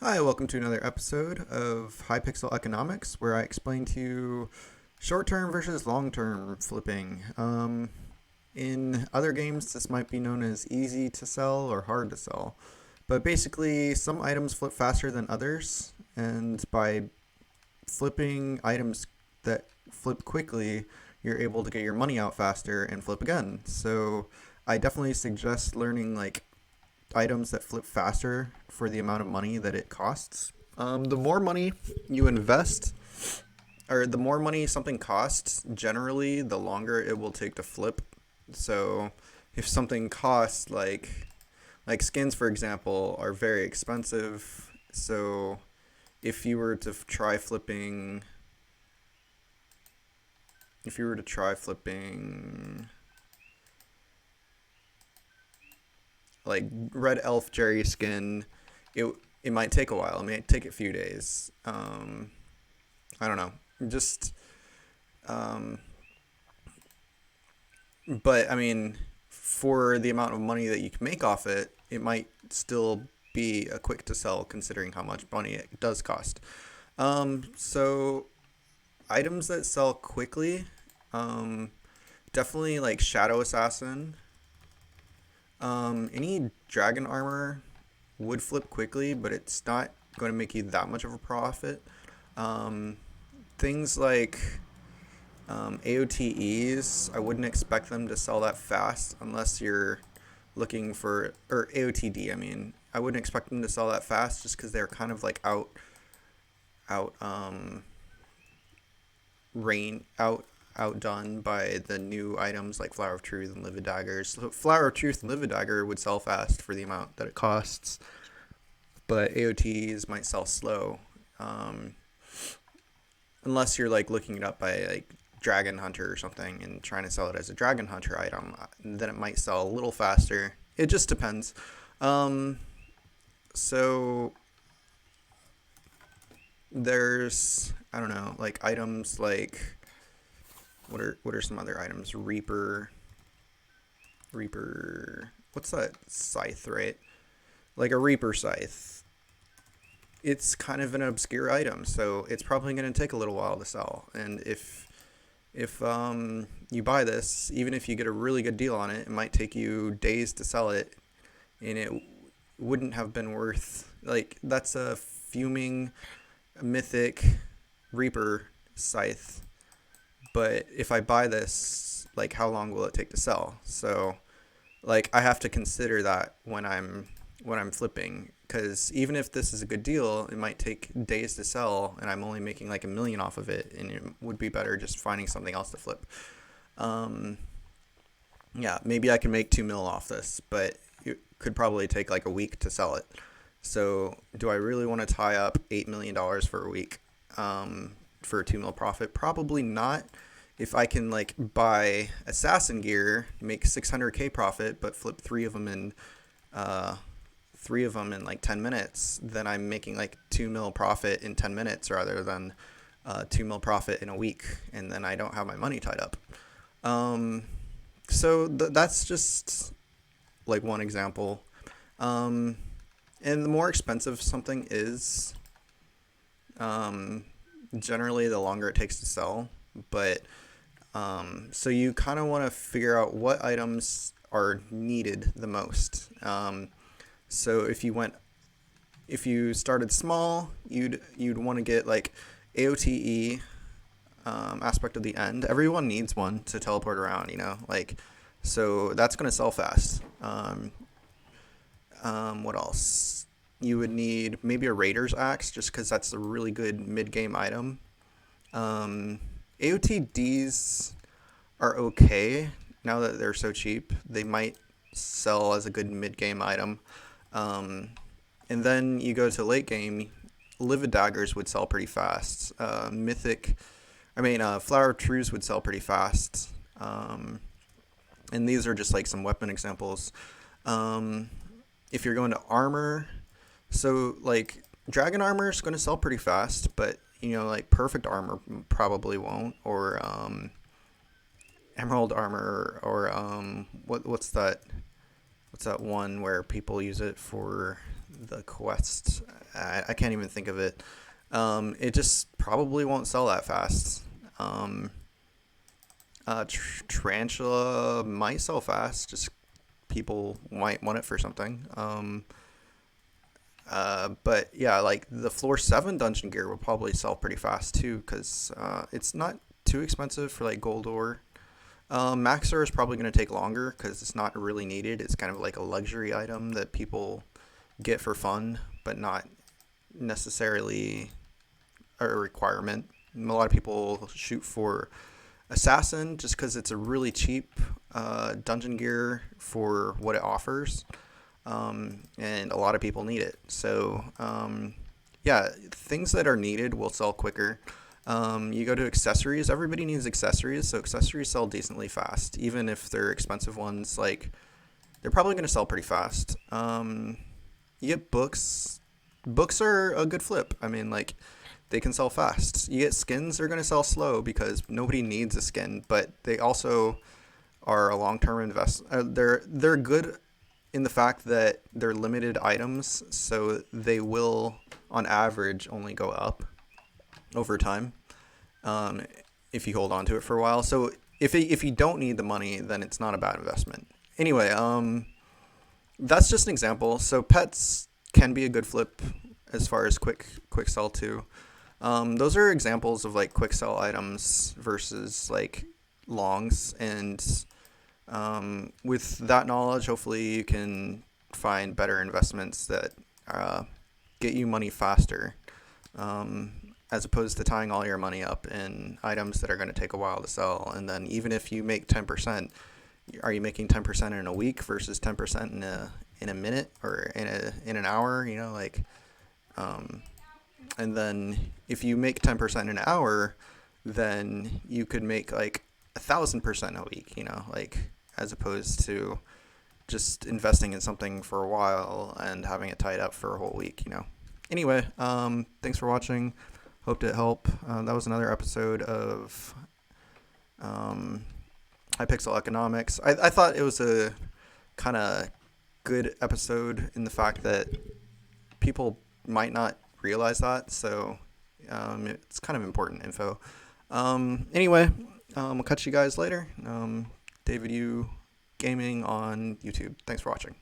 Hi, welcome to another episode of Hypixel Economics, where I explain to you short-term versus long-term flipping. In other games, this might be known as easy to sell or hard to sell. But basically, some items flip faster than others, and by flipping items that flip quickly, you're able to get your money out faster and flip again. So I definitely suggest learning items that flip faster for the amount of money that it costs. The more money you invest, or the more money something costs, generally, the longer it will take to flip. So, if something costs like skins, for example, are very expensive. So, if you were to try flipping, if you were to try flipping like Red Elf Jerry skin, it it might take a while. It might take a few days. I don't know. Just um, but I mean, for the amount of money that you can make off it, it might still be a quick to sell considering how much money it does cost. So items that sell quickly, um, definitely like Shadow Assassin. Any dragon armor would flip quickly, but it's not going to make you that much of a profit. Um, Things like AOTEs, I wouldn't expect them to sell that fast unless you're looking for, or AOTD, I mean. I wouldn't expect them to sell that fast just because they're kind of like out, outdone by the new items like Flower of Truth and Livid Daggers. So Flower of Truth and Livid Dagger would sell fast for the amount that it costs, but AOTs might sell slow. Um, Unless you're like looking it up by like Dragon Hunter or something and trying to sell it as a Dragon Hunter item, then it might sell a little faster. It just depends. Um, so there's I don't know like items like what are some other items? Reaper. What's that scythe, right? Like a Reaper scythe. It's kind of an obscure item, so it's probably going to take a little while to sell. And if you buy this, even if you get a really good deal on it, it might take you days to sell it, and it wouldn't have been worth like that's a fuming mythic Reaper scythe. But if I buy this, like how long will it take to sell? So like I have to consider that when I'm flipping because even if this is a good deal, it might take days to sell, and I'm only making like a million off of it, and it would be better just finding something else to flip. Um, yeah, maybe I can make 2 mil off this, but it could probably take like a week to sell it. So, do I really want to tie up $8 million for a week for a 2 mil profit? Probably not. If I can like buy assassin gear, make 600K profit, but flip uh, three of them in like 10 minutes, then I'm making like 2 mil profit in 10 minutes rather than 2 mil profit in a week, and then I don't have my money tied up. Um, so that's just like one example. Um, and the more expensive something is, um, generally the longer it takes to sell. But so you kind of want to figure out what items are needed the most. So if you started small, you'd want to get like AOTE, aspect of the end. Everyone needs one to teleport around, like so that's gonna sell fast. What else? You would need maybe a Raider's Axe just because that's a really good mid game item. Um, AOTDs are okay now that they're so cheap. They might sell as a good mid game item. Um, and then you go to late game, Livid Daggers would sell pretty fast. Flower of Truths would sell pretty fast. And these are just like some weapon examples. Um, if you're going to armor, so like dragon armor is going to sell pretty fast, but like perfect armor probably won't, or emerald armor, or what's that one where people use it for the Quest. I can't even think of it. It just probably won't sell that fast. Um, Tarantula might sell fast, just people might want it for something. But yeah, like the floor 7 dungeon gear will probably sell pretty fast too, because it's not too expensive for like gold ore. Maxer is probably going to take longer because it's not really needed. It's kind of like a luxury item that people get for fun, but not necessarily a requirement. A lot of people shoot for Assassin just because it's a really cheap dungeon gear for what it offers, and a lot of people need it. So yeah, things that are needed will sell quicker. You go to accessories. Everybody needs accessories, so accessories sell decently fast, even if they're expensive ones. Like they're probably going to sell pretty fast. You get books. Books are a good flip. I mean, like they can sell fast. You get skins, they're going to sell slow because nobody needs a skin, but they also are a long-term invest. They're good in the fact that they're limited items, so they will, on average, only go up over time um, if you hold on to it for a while. So if you don't need the money, then it's not a bad investment. Anyway, that's just an example. So pets can be a good flip as far as quick sell too. Those are examples of like quick sell items versus like longs, and with that knowledge, hopefully you can find better investments that get you money faster, as opposed to tying all your money up in items that are going to take a while to sell. And then even if you make 10%, are you making 10% in a week versus 10% in a minute or in an hour? You know, like, and then if you make 10% in an hour, then you could make like 1,000% a week. You know, like as opposed to just investing in something for a while and having it tied up for a whole week. You know. Anyway, thanks for watching. Hope to help. That was another episode of Hypixel Economics. I thought it was a kind of good episode in the fact that people might not realize that, so it's kind of important info. Anyway, we'll catch you guys later. David U Gaming on YouTube. Thanks for watching.